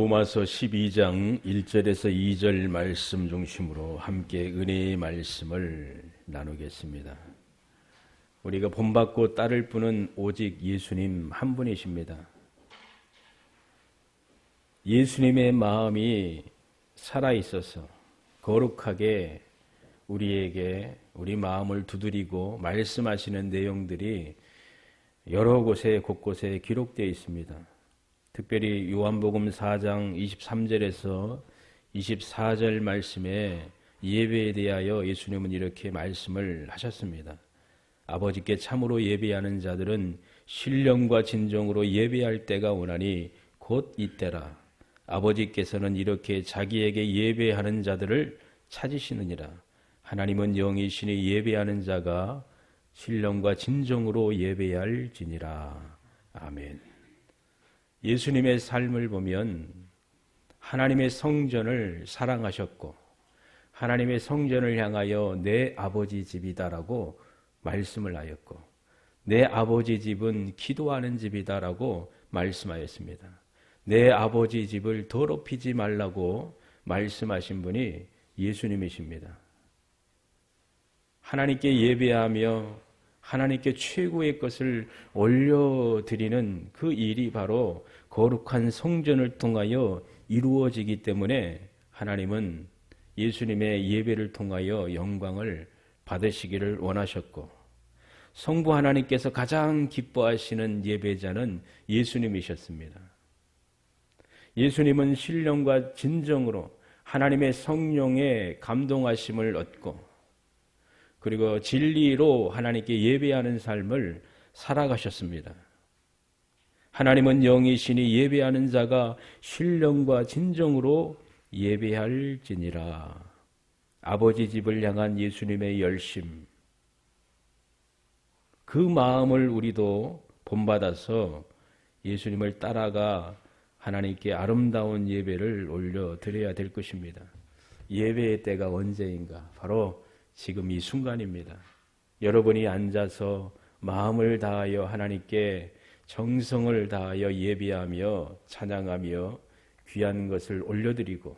로마서 12장 1절에서 2절 말씀 중심으로 함께 은혜의 말씀을 나누겠습니다. 우리가 본받고 따를 분은 오직 예수님 한 분이십니다. 예수님의 마음이 살아있어서 거룩하게 우리에게 우리 마음을 두드리고 말씀하시는 내용들이 여러 곳곳에 기록되어 있습니다. 특별히 요한복음 4장 23절에서 24절 말씀에 예배에 대하여 예수님은 이렇게 말씀을 하셨습니다. 아버지께 참으로 예배하는 자들은 신령과 진정으로 예배할 때가 오나니 곧 이때라. 아버지께서는 이렇게 자기에게 예배하는 자들을 찾으시느니라. 하나님은 영이시니 예배하는 자가 신령과 진정으로 예배할지니라. 아멘. 예수님의 삶을 보면 하나님의 성전을 사랑하셨고 하나님의 성전을 향하여 내 아버지 집이다라고 말씀을 하였고 내 아버지 집은 기도하는 집이다라고 말씀하였습니다. 내 아버지 집을 더럽히지 말라고 말씀하신 분이 예수님이십니다. 하나님께 예배하며 하나님께 최고의 것을 올려드리는 그 일이 바로 거룩한 성전을 통하여 이루어지기 때문에 하나님은 예수님의 예배를 통하여 영광을 받으시기를 원하셨고 성부 하나님께서 가장 기뻐하시는 예배자는 예수님이셨습니다. 예수님은 신령과 진정으로 하나님의 성령의 감동하심을 얻고 그리고 진리로 하나님께 예배하는 삶을 살아가셨습니다. 하나님은 영이시니 예배하는 자가 신령과 진정으로 예배할지니라. 아버지 집을 향한 예수님의 열심, 그 마음을 우리도 본받아서 예수님을 따라가 하나님께 아름다운 예배를 올려드려야 될 것입니다. 예배의 때가 언제인가? 바로 지금 이 순간입니다. 여러분이 앉아서 마음을 다하여 하나님께 정성을 다하여 예배하며 찬양하며 귀한 것을 올려드리고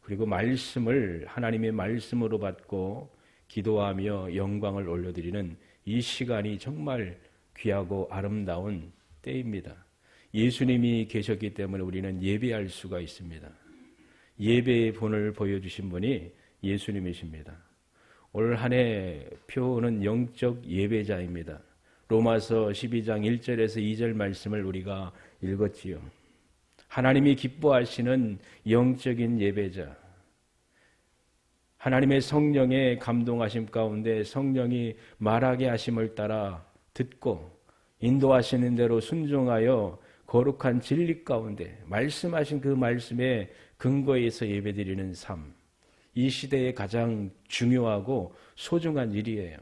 그리고 말씀을 하나님의 말씀으로 받고 기도하며 영광을 올려드리는 이 시간이 정말 귀하고 아름다운 때입니다. 예수님이 계셨기 때문에 우리는 예배할 수가 있습니다. 예배의 본을 보여주신 분이 예수님이십니다. 올 한 해 표는 영적 예배자입니다. 로마서 12장 1절에서 2절 말씀을 우리가 읽었지요. 하나님이 기뻐하시는 영적인 예배자, 하나님의 성령의 감동하심 가운데 성령이 말하게 하심을 따라 듣고 인도하시는 대로 순종하여 거룩한 진리 가운데 말씀하신 그 말씀에 근거해서 예배드리는 삶, 이 시대에 가장 중요하고 소중한 일이에요.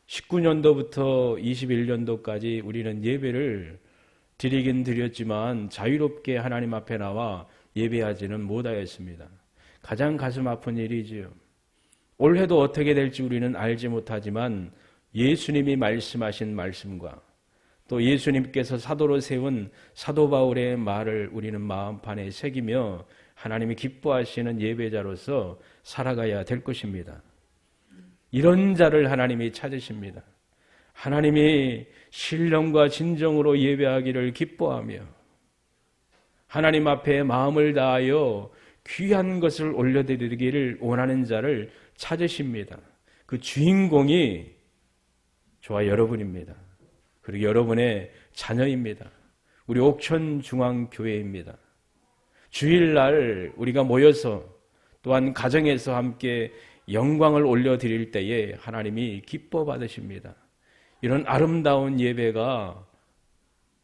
19년도부터 21년도까지 우리는 예배를 드리긴 드렸지만 자유롭게 하나님 앞에 나와 예배하지는 못하였습니다. 가장 가슴 아픈 일이지요. 올해도 어떻게 될지 우리는 알지 못하지만 예수님이 말씀하신 말씀과 또 예수님께서 사도로 세운 사도 바울의 말을 우리는 마음판에 새기며 하나님이 기뻐하시는 예배자로서 살아가야 될 것입니다. 이런 자를 하나님이 찾으십니다. 하나님이 신령과 진정으로 예배하기를 기뻐하며 하나님 앞에 마음을 다하여 귀한 것을 올려드리기를 원하는 자를 찾으십니다. 그 주인공이 저와 여러분입니다. 그리고 여러분의 자녀입니다. 우리 옥천중앙교회입니다. 주일날 우리가 모여서 또한 가정에서 함께 영광을 올려드릴 때에 하나님이 기뻐 받으십니다. 이런 아름다운 예배가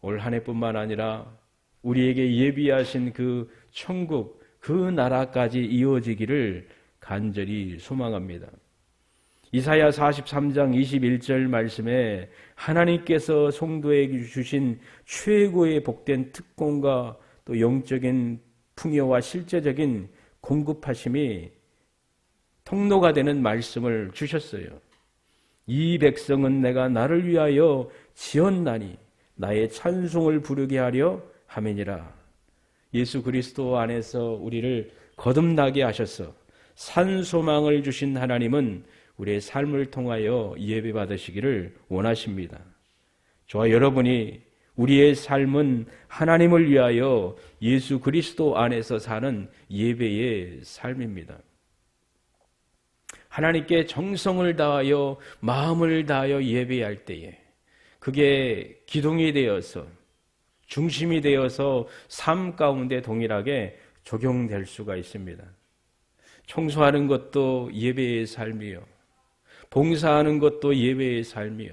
올 한 해뿐만 아니라 우리에게 예비하신 그 천국, 그 나라까지 이어지기를 간절히 소망합니다. 이사야 43장 21절 말씀에 하나님께서 성도에게 주신 최고의 복된 특권과 또 영적인 풍요와 실제적인 공급하심이 통로가 되는 말씀을 주셨어요. 이 백성은 내가 나를 위하여 지었나니 나의 찬송을 부르게 하려 함이니라. 예수 그리스도 안에서 우리를 거듭나게 하셔서 산 소망을 주신 하나님은 우리의 삶을 통하여 예배받으시기를 원하십니다. 저와 여러분이 우리의 삶은 하나님을 위하여 예수 그리스도 안에서 사는 예배의 삶입니다. 하나님께 정성을 다하여 마음을 다하여 예배할 때에 그게 기둥이 되어서 중심이 되어서 삶 가운데 동일하게 적용될 수가 있습니다. 청소하는 것도 예배의 삶이요. 봉사하는 것도 예배의 삶이요.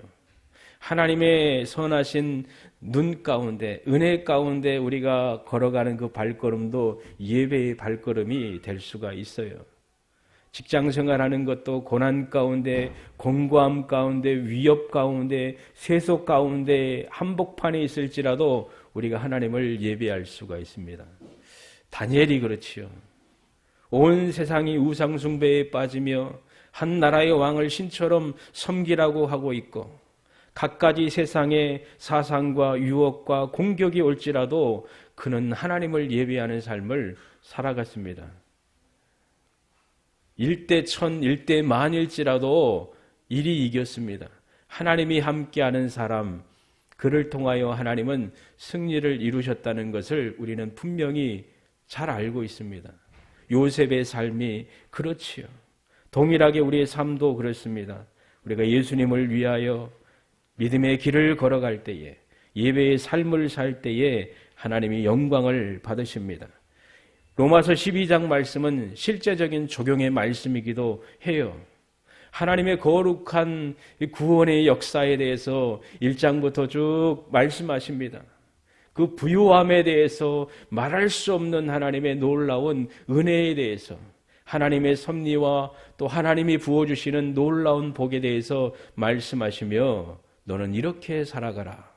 하나님의 선하신 눈 가운데, 은혜 가운데 우리가 걸어가는 그 발걸음도 예배의 발걸음이 될 수가 있어요. 직장 생활하는 것도 고난 가운데, 공고함 가운데, 위협 가운데, 세속 가운데 한복판에 있을지라도 우리가 하나님을 예배할 수가 있습니다. 다니엘이 그렇지요. 온 세상이 우상 숭배에 빠지며 한 나라의 왕을 신처럼 섬기라고 하고 있고 갖가지 세상의 사상과 유혹과 공격이 올지라도 그는 하나님을 예배하는 삶을 살아갔습니다. 일대 천, 일대 만일지라도 일이 이겼습니다. 하나님이 함께하는 사람, 그를 통하여 하나님은 승리를 이루셨다는 것을 우리는 분명히 잘 알고 있습니다. 요셉의 삶이 그렇지요. 동일하게 우리의 삶도 그렇습니다. 우리가 예수님을 위하여 믿음의 길을 걸어갈 때에, 예배의 삶을 살 때에 하나님이 영광을 받으십니다. 로마서 12장 말씀은 실제적인 적용의 말씀이기도 해요. 하나님의 거룩한 구원의 역사에 대해서 1장부터 쭉 말씀하십니다. 그 부유함에 대해서 말할 수 없는 하나님의 놀라운 은혜에 대해서, 하나님의 섭리와 또 하나님이 부어주시는 놀라운 복에 대해서 말씀하시며 너는 이렇게 살아가라.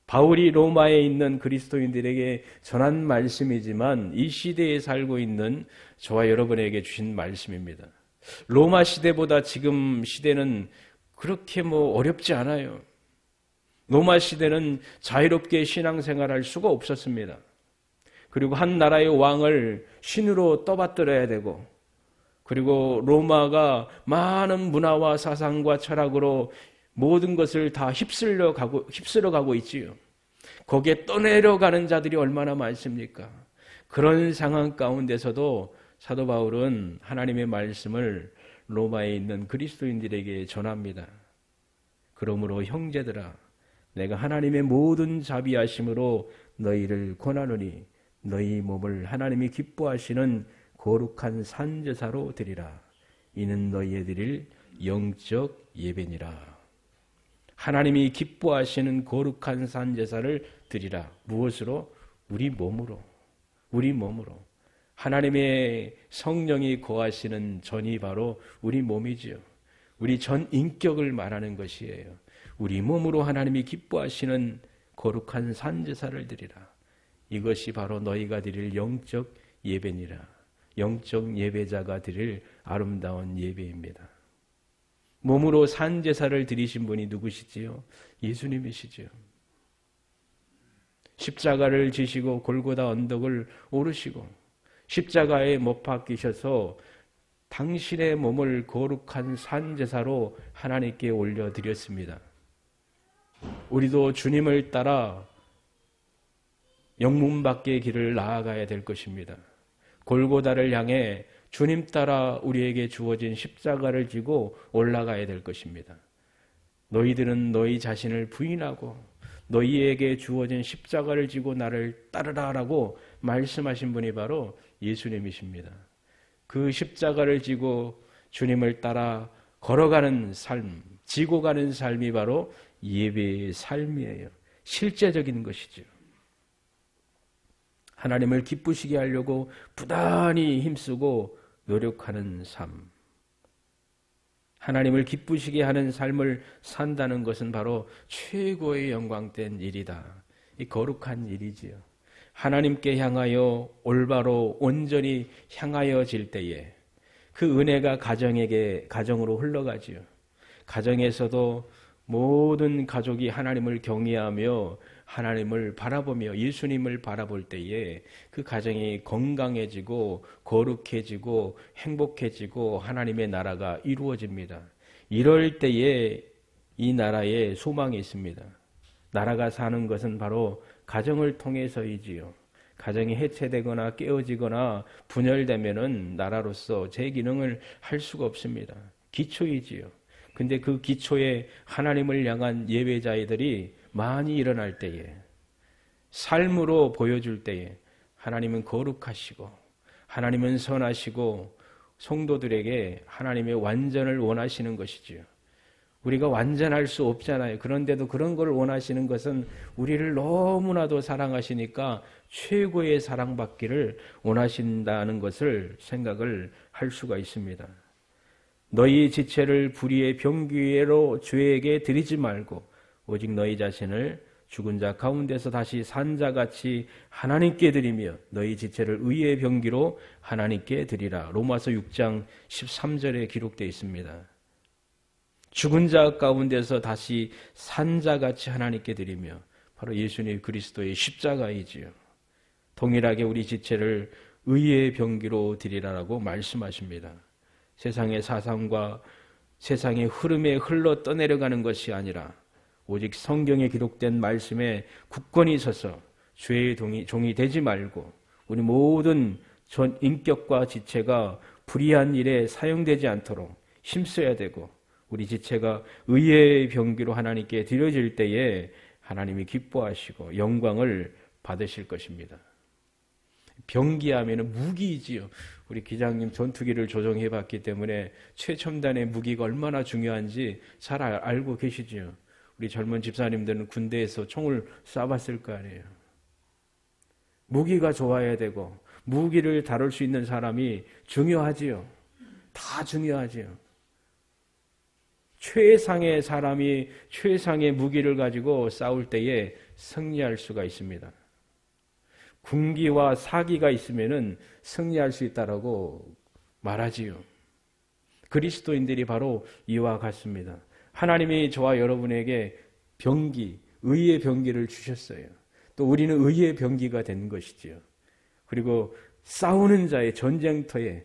바울이 로마에 있는 그리스도인들에게 전한 말씀이지만 이 시대에 살고 있는 저와 여러분에게 주신 말씀입니다. 로마 시대보다 지금 시대는 그렇게 어렵지 않아요. 로마 시대는 자유롭게 신앙생활할 수가 없었습니다. 그리고 한 나라의 왕을 신으로 떠받들어야 되고, 그리고 로마가 많은 문화와 사상과 철학으로 모든 것을 다 휩쓸어 가고 있지요. 거기에 떠내려가는 자들이 얼마나 많습니까? 그런 상황 가운데서도 사도 바울은 하나님의 말씀을 로마에 있는 그리스도인들에게 전합니다. 그러므로 형제들아, 내가 하나님의 모든 자비하심으로 너희를 권하노니 너희 몸을 하나님이 기뻐하시는 거룩한 산제사로 드리라. 이는 너희의 드릴 영적 예배니라. 하나님이 기뻐하시는 거룩한 산제사를 드리라. 무엇으로? 우리 몸으로. 우리 몸으로. 하나님의 성령이 거하시는 전이 바로 우리 몸이지요. 우리 전 인격을 말하는 것이에요. 우리 몸으로 하나님이 기뻐하시는 거룩한 산제사를 드리라. 이것이 바로 너희가 드릴 영적 예배니라. 영적 예배자가 드릴 아름다운 예배입니다. 몸으로 산제사를 드리신 분이 누구시지요? 예수님이시지요. 십자가를 지시고 골고다 언덕을 오르시고 십자가에 못 박히셔서 당신의 몸을 거룩한 산제사로 하나님께 올려드렸습니다. 우리도 주님을 따라 영문 밖의 길을 나아가야 될 것입니다. 골고다를 향해 주님 따라 우리에게 주어진 십자가를 지고 올라가야 될 것입니다. 너희들은 너희 자신을 부인하고 너희에게 주어진 십자가를 지고 나를 따르라라고 말씀하신 분이 바로 예수님이십니다. 그 십자가를 지고 주님을 따라 걸어가는 삶, 지고 가는 삶이 바로 예배의 삶이에요. 실제적인 것이죠. 하나님을 기쁘시게 하려고 부단히 힘쓰고 노력하는 삶. 하나님을 기쁘시게 하는 삶을 산다는 것은 바로 최고의 영광된 일이다. 이 거룩한 일이지요. 하나님께 향하여 올바로 온전히 향하여질 때에 그 은혜가 가정으로 흘러가지요. 가정에서도 모든 가족이 하나님을 경외하며 하나님을 바라보며 예수님을 바라볼 때에 그 가정이 건강해지고 거룩해지고 행복해지고 하나님의 나라가 이루어집니다. 이럴 때에 이 나라에 소망이 있습니다. 나라가 사는 것은 바로 가정을 통해서이지요. 가정이 해체되거나 깨어지거나 분열되면은 나라로서 제 기능을 할 수가 없습니다. 기초이지요. 근데 그 기초에 하나님을 향한 예배자들이 많이 일어날 때에, 삶으로 보여줄 때에 하나님은 거룩하시고 하나님은 선하시고 성도들에게 하나님의 완전을 원하시는 것이지요. 우리가 완전할 수 없잖아요. 그런데도 그런 걸 원하시는 것은 우리를 너무나도 사랑하시니까 최고의 사랑받기를 원하신다는 것을 생각을 할 수가 있습니다. 너희 지체를 불의의 병기로 주에게 드리지 말고 오직 너희 자신을 죽은 자 가운데서 다시 산 자같이 하나님께 드리며 너희 지체를 의의 병기로 하나님께 드리라. 로마서 6장 13절에 기록되어 있습니다. 죽은 자 가운데서 다시 산 자같이 하나님께 드리며 바로 예수님 그리스도의 십자가이지요. 동일하게 우리 지체를 의의 병기로 드리라라고 말씀하십니다. 세상의 사상과 세상의 흐름에 흘러 떠내려가는 것이 아니라 오직 성경에 기록된 말씀에 굳건히 서서 죄의 종이 되지 말고 우리 모든 전 인격과 지체가 불의한 일에 사용되지 않도록 힘써야 되고 우리 지체가 의의 병기로 하나님께 드려질 때에 하나님이 기뻐하시고 영광을 받으실 것입니다. 병기하면 무기이지요. 우리 기장님 전투기를 조종해 봤기 때문에 최첨단의 무기가 얼마나 중요한지 잘 알고 계시지요. 우리 젊은 집사님들은 군대에서 총을 쏴봤을 거 아니에요. 무기가 좋아야 되고 무기를 다룰 수 있는 사람이 중요하지요. 다 중요하지요. 최상의 사람이 최상의 무기를 가지고 싸울 때에 승리할 수가 있습니다. 군기와 사기가 있으면은 승리할 수 있다라고 말하지요. 그리스도인들이 바로 이와 같습니다. 하나님이 저와 여러분에게 병기, 의의 병기를 주셨어요. 또 우리는 의의 병기가 된 것이지요. 그리고 싸우는 자의 전쟁터에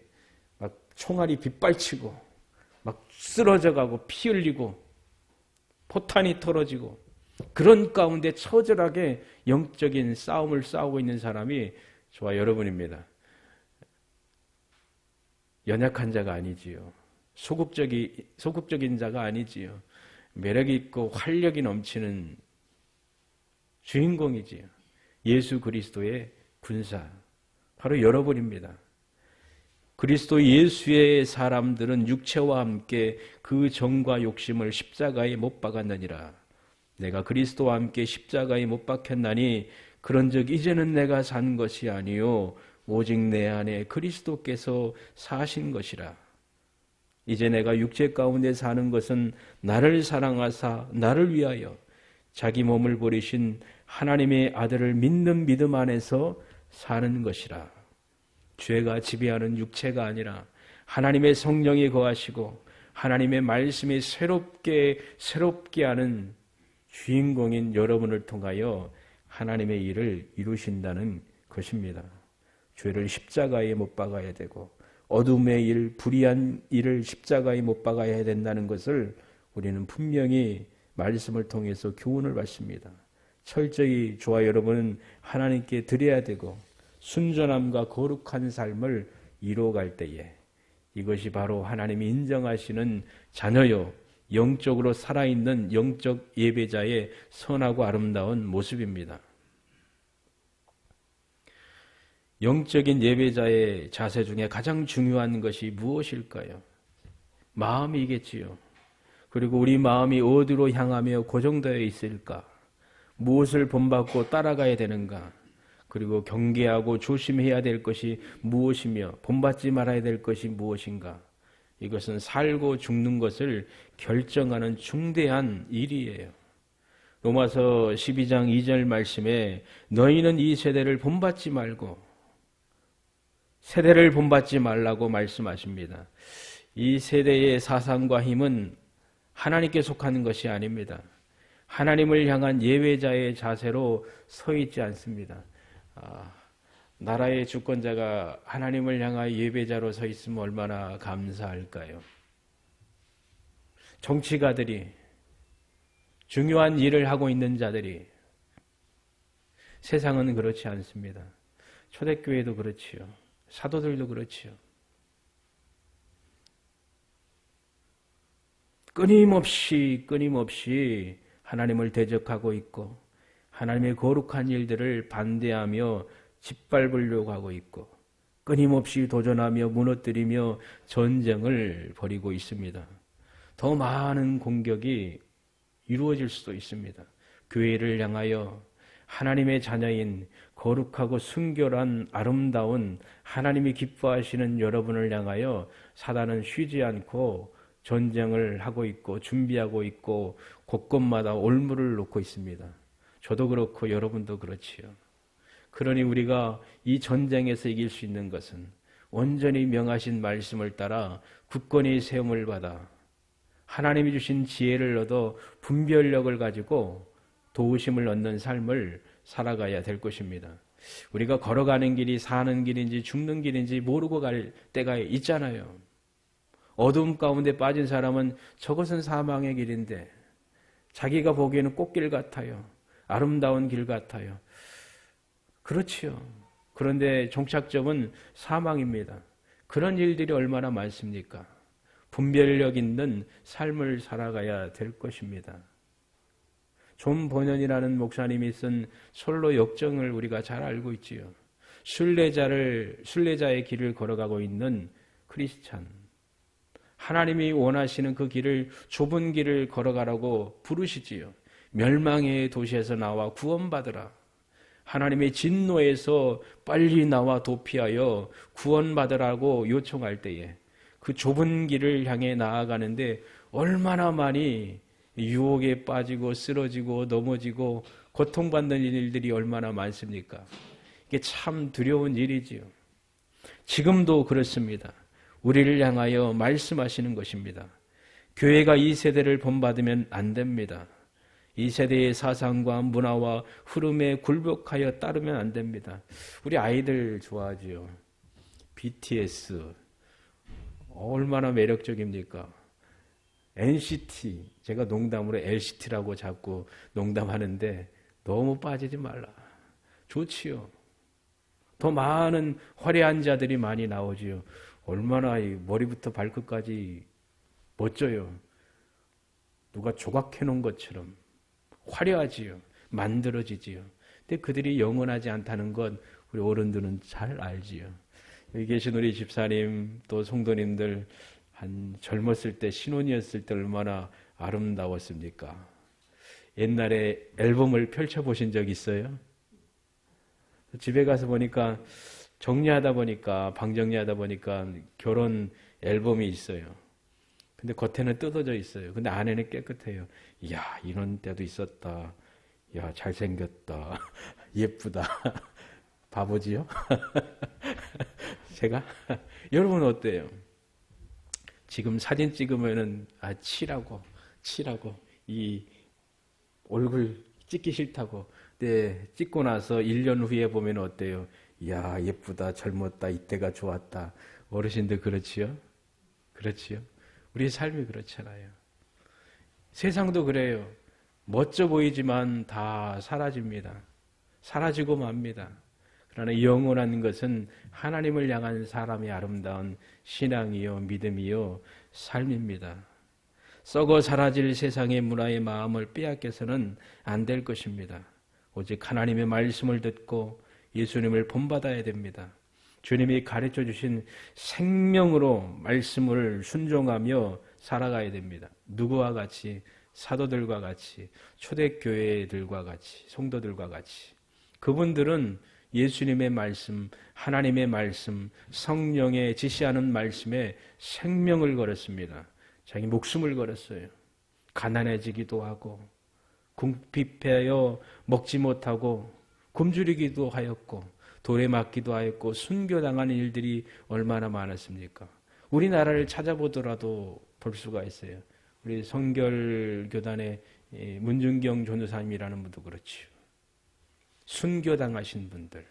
막 총알이 빗발치고 막 쓰러져가고 피 흘리고 포탄이 떨어지고 그런 가운데 처절하게 영적인 싸움을 싸우고 있는 사람이 저와 여러분입니다. 연약한 자가 아니지요. 소극적인 자가 아니지요. 매력이 있고 활력이 넘치는 주인공이지요. 예수 그리스도의 군사, 바로 여러분입니다. 그리스도 예수의 사람들은 육체와 함께 그 정과 욕심을 십자가에 못 박았느니라. 내가 그리스도와 함께 십자가에 못 박혔나니 그런즉 이제는 내가 산 것이 아니요 오직 내 안에 그리스도께서 사신 것이라. 이제 내가 육체 가운데 사는 것은 나를 사랑하사 나를 위하여 자기 몸을 버리신 하나님의 아들을 믿는 믿음 안에서 사는 것이라. 죄가 지배하는 육체가 아니라 하나님의 성령이 거하시고 하나님의 말씀이 새롭게 하는 주인공인 여러분을 통하여 하나님의 일을 이루신다는 것입니다. 죄를 십자가에 못 박아야 되고 어둠의 일, 불의한 일을 십자가에 못 박아야 된다는 것을 우리는 분명히 말씀을 통해서 교훈을 받습니다. 철저히 저와 여러분은 하나님께 드려야 되고 순전함과 거룩한 삶을 이루어갈 때에 이것이 바로 하나님이 인정하시는 자녀요 영적으로 살아있는 영적 예배자의 선하고 아름다운 모습입니다. 영적인 예배자의 자세 중에 가장 중요한 것이 무엇일까요? 마음이겠지요. 그리고 우리 마음이 어디로 향하며 고정되어 있을까? 무엇을 본받고 따라가야 되는가? 그리고 경계하고 조심해야 될 것이 무엇이며 본받지 말아야 될 것이 무엇인가? 이것은 살고 죽는 것을 결정하는 중대한 일이에요. 로마서 12장 2절 말씀에 너희는 이 세대를 본받지 말고 세대를 본받지 말라고 말씀하십니다. 이 세대의 사상과 힘은 하나님께 속하는 것이 아닙니다. 하나님을 향한 예외자의 자세로 서 있지 않습니다. 나라의 주권자가 하나님을 향한 예배자로 서 있으면 얼마나 감사할까요? 정치가들이, 중요한 일을 하고 있는 자들이, 세상은 그렇지 않습니다. 초대교회도 그렇지요. 사도들도 그렇지요. 끊임없이 하나님을 대적하고 있고 하나님의 거룩한 일들을 반대하며 짓밟으려고 하고 있고 끊임없이 도전하며 무너뜨리며 전쟁을 벌이고 있습니다. 더 많은 공격이 이루어질 수도 있습니다. 교회를 향하여 하나님의 자녀인 거룩하고 순결한 아름다운 하나님이 기뻐하시는 여러분을 향하여 사단은 쉬지 않고 전쟁을 하고 있고 준비하고 있고 곳곳마다 올무를 놓고 있습니다. 저도 그렇고 여러분도 그렇지요. 그러니 우리가 이 전쟁에서 이길 수 있는 것은 온전히 명하신 말씀을 따라 굳건히 세움을 받아 하나님이 주신 지혜를 얻어 분별력을 가지고 도우심을 얻는 삶을 살아가야 될 것입니다. 우리가 걸어가는 길이 사는 길인지 죽는 길인지 모르고 갈 때가 있잖아요. 어두움 가운데 빠진 사람은 저것은 사망의 길인데 자기가 보기에는 꽃길 같아요. 아름다운 길 같아요. 그렇지요. 그런데 종착점은 사망입니다. 그런 일들이 얼마나 많습니까? 분별력 있는 삶을 살아가야 될 것입니다. 존 버년이라는 목사님이 쓴 솔로 역정을 우리가 잘 알고 있지요. 순례자의 길을 걸어가고 있는 크리스찬. 하나님이 원하시는 그 길을, 좁은 길을 걸어가라고 부르시지요. 멸망의 도시에서 나와 구원받으라. 하나님의 진노에서 빨리 나와 도피하여 구원받으라고 요청할 때에 그 좁은 길을 향해 나아가는데 얼마나 많이 유혹에 빠지고 쓰러지고 넘어지고 고통받는 일들이 얼마나 많습니까? 이게 참 두려운 일이지요. 지금도 그렇습니다. 우리를 향하여 말씀하시는 것입니다. 교회가 이 세대를 본받으면 안 됩니다. 이 세대의 사상과 문화와 흐름에 굴복하여 따르면 안 됩니다. 우리 아이들 좋아하지요. BTS 얼마나 매력적입니까? NCT, 제가 농담으로 LCT라고 자꾸 농담하는데 너무 빠지지 말라. 좋지요. 더 많은 화려한 자들이 많이 나오지요. 얼마나 머리부터 발끝까지 멋져요. 누가 조각해 놓은 것처럼 화려하지요. 만들어지지요. 근데 그들이 영원하지 않다는 건 우리 어른들은 잘 알지요. 여기 계신 우리 집사님 또 성도님들 한 젊었을 때 신혼이었을 때 얼마나 아름다웠습니까? 옛날에 앨범을 펼쳐보신 적 있어요? 집에 가서 보니까 방 정리하다 보니까 결혼 앨범이 있어요. 근데 겉에는 뜯어져 있어요. 근데 안에는 깨끗해요. 이야, 이런 때도 있었다. 야, 잘생겼다. 예쁘다. 바보지요? 제가? 여러분 어때요? 지금 사진 찍으면은 치라고 이 얼굴 찍기 싫다고. 네, 찍고 나서 1년 후에 보면 어때요? 이야, 예쁘다, 젊었다, 이때가 좋았다. 어르신들 그렇지요? 그렇지요? 우리 삶이 그렇잖아요. 세상도 그래요. 멋져 보이지만 다 사라집니다. 사라지고 맙니다. 그러나 영원한 것은 하나님을 향한 사람의 아름다운 신앙이요, 믿음이요, 삶입니다. 썩어 사라질 세상의 문화의 마음을 빼앗겨서는 안 될 것입니다. 오직 하나님의 말씀을 듣고 예수님을 본받아야 됩니다. 주님이 가르쳐 주신 생명으로 말씀을 순종하며 살아가야 됩니다. 누구와 같이? 사도들과 같이, 초대교회들과 같이, 성도들과 같이. 그분들은 예수님의 말씀, 하나님의 말씀, 성령의 지시하는 말씀에 생명을 걸었습니다. 자기 목숨을 걸었어요. 가난해지기도 하고 궁핍하여 먹지 못하고 굶주리기도 하였고 돌에 맞기도 하였고 순교당하는 일들이 얼마나 많았습니까? 우리나라를 찾아보더라도 볼 수가 있어요. 우리 성결교단의 문준경 전도사님이라는 분도 그렇지요. 순교당하신 분들,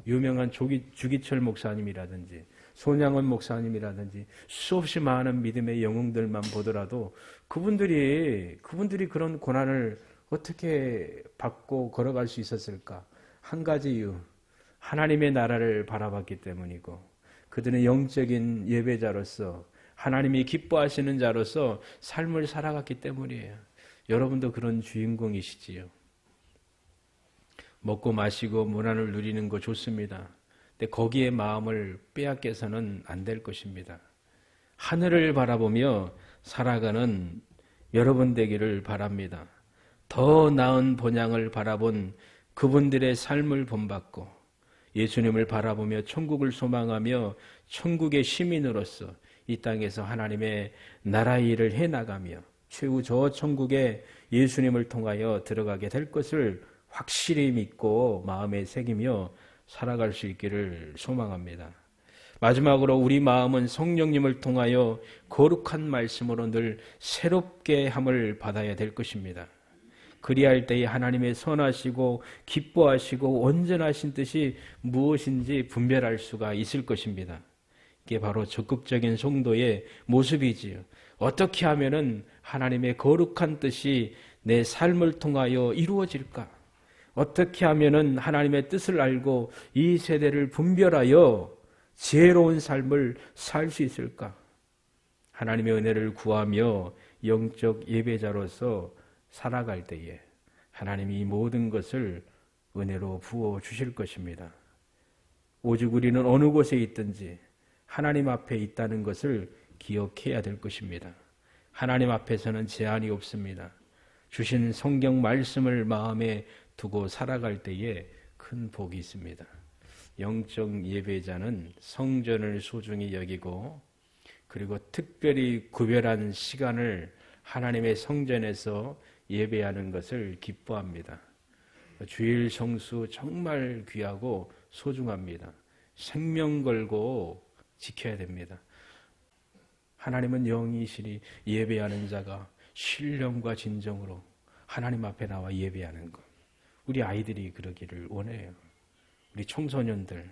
유명한 주기철 목사님이라든지 손양원 목사님이라든지 수없이 많은 믿음의 영웅들만 보더라도 그분들이 그런 고난을 어떻게 받고 걸어갈 수 있었을까? 한 가지 이유, 하나님의 나라를 바라봤기 때문이고, 그들은 영적인 예배자로서 하나님이 기뻐하시는 자로서 삶을 살아갔기 때문이에요. 여러분도 그런 주인공이시지요. 먹고 마시고 문안을 누리는 거 좋습니다. 근데 거기에 마음을 빼앗겨서는 안 될 것입니다. 하늘을 바라보며 살아가는 여러분 되기를 바랍니다. 더 나은 본향을 바라본 그분들의 삶을 본받고 예수님을 바라보며 천국을 소망하며 천국의 시민으로서 이 땅에서 하나님의 나라 일을 해나가며 최후 저 천국에 예수님을 통하여 들어가게 될 것을 확실히 믿고 마음에 새기며 살아갈 수 있기를 소망합니다. 마지막으로 우리 마음은 성령님을 통하여 거룩한 말씀으로 늘 새롭게 함을 받아야 될 것입니다. 그리할 때에 하나님의 선하시고 기뻐하시고 온전하신 뜻이 무엇인지 분별할 수가 있을 것입니다. 이게 바로 적극적인 성도의 모습이지요. 어떻게 하면은 하나님의 거룩한 뜻이 내 삶을 통하여 이루어질까? 어떻게 하면은 하나님의 뜻을 알고 이 세대를 분별하여 지혜로운 삶을 살 수 있을까? 하나님의 은혜를 구하며 영적 예배자로서 살아갈 때에 하나님이 이 모든 것을 은혜로 부어 주실 것입니다. 오직 우리는 어느 곳에 있든지 하나님 앞에 있다는 것을 기억해야 될 것입니다. 하나님 앞에서는 제한이 없습니다. 주신 성경 말씀을 마음에 두고 살아갈 때에 큰 복이 있습니다. 영적 예배자는 성전을 소중히 여기고 그리고 특별히 구별한 시간을 하나님의 성전에서 예배하는 것을 기뻐합니다. 주일 성수 정말 귀하고 소중합니다. 생명 걸고 지켜야 됩니다. 하나님은 영이시니 예배하는 자가 신령과 진정으로 하나님 앞에 나와 예배하는 것. 우리 아이들이 그러기를 원해요. 우리 청소년들,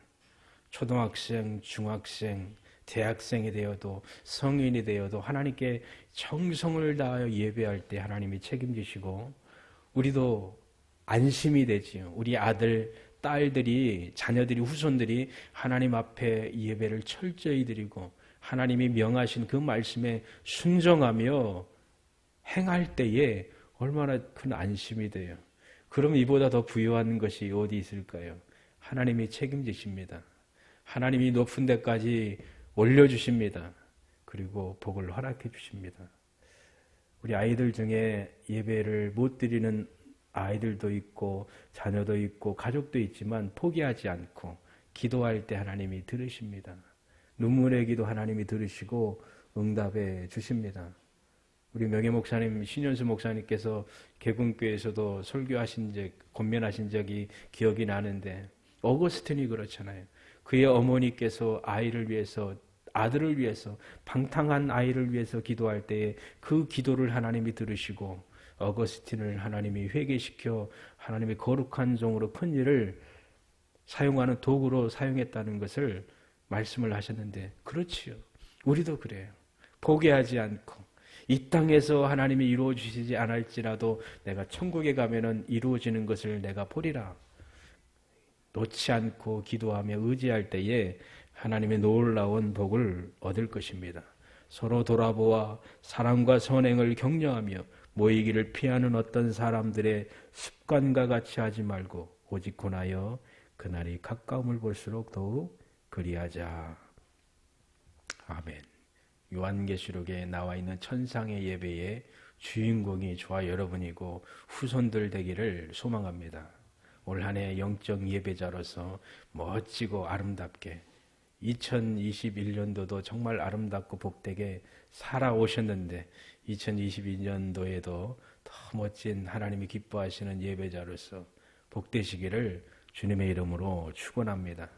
초등학생, 중학생, 대학생이 되어도 성인이 되어도 하나님께 정성을 다하여 예배할 때 하나님이 책임지시고 우리도 안심이 되지요. 우리 아들, 딸들이, 자녀들이, 후손들이 하나님 앞에 예배를 철저히 드리고 하나님이 명하신 그 말씀에 순종하며 행할 때에 얼마나 큰 안심이 돼요. 그럼 이보다 더 부유한 것이 어디 있을까요? 하나님이 책임지십니다. 하나님이 높은 데까지 올려주십니다. 그리고 복을 허락해 주십니다. 우리 아이들 중에 예배를 못 드리는 아이들도 있고 자녀도 있고 가족도 있지만 포기하지 않고 기도할 때 하나님이 들으십니다. 눈물의 기도 하나님이 들으시고 응답해 주십니다. 우리 명예 목사님, 신현수 목사님께서 개군교에서도 설교하신 권면하신 적이 기억이 나는데 어거스틴이 그렇잖아요. 그의 어머니께서 아이를 위해서, 아들을 위해서, 방탕한 아이를 위해서 기도할 때에 그 기도를 하나님이 들으시고 어거스틴을 하나님이 회개시켜 하나님의 거룩한 종으로 큰 일을 사용하는 도구로 사용했다는 것을 말씀을 하셨는데 그렇지요. 우리도 그래요. 포기하지 않고 이 땅에서 하나님이 이루어 주시지 않을지라도 내가 천국에 가면은 이루어지는 것을 내가 보리라. 놓지 않고 기도하며 의지할 때에 하나님의 놀라운 복을 얻을 것입니다. 서로 돌아보아 사랑과 선행을 격려하며 모이기를 피하는 어떤 사람들의 습관과 같이 하지 말고 오직 권하여 그날이 가까움을 볼수록 더욱 그리하자. 아멘. 요한계시록에 나와 있는 천상의 예배의 주인공이 저와 여러분이고 후손들 되기를 소망합니다. 올 한 해 영적 예배자로서 멋지고 아름답게 2021년도도 정말 아름답고 복되게 살아오셨는데 2022년도에도 더 멋진 하나님이 기뻐하시는 예배자로서 복되시기를 주님의 이름으로 축원합니다.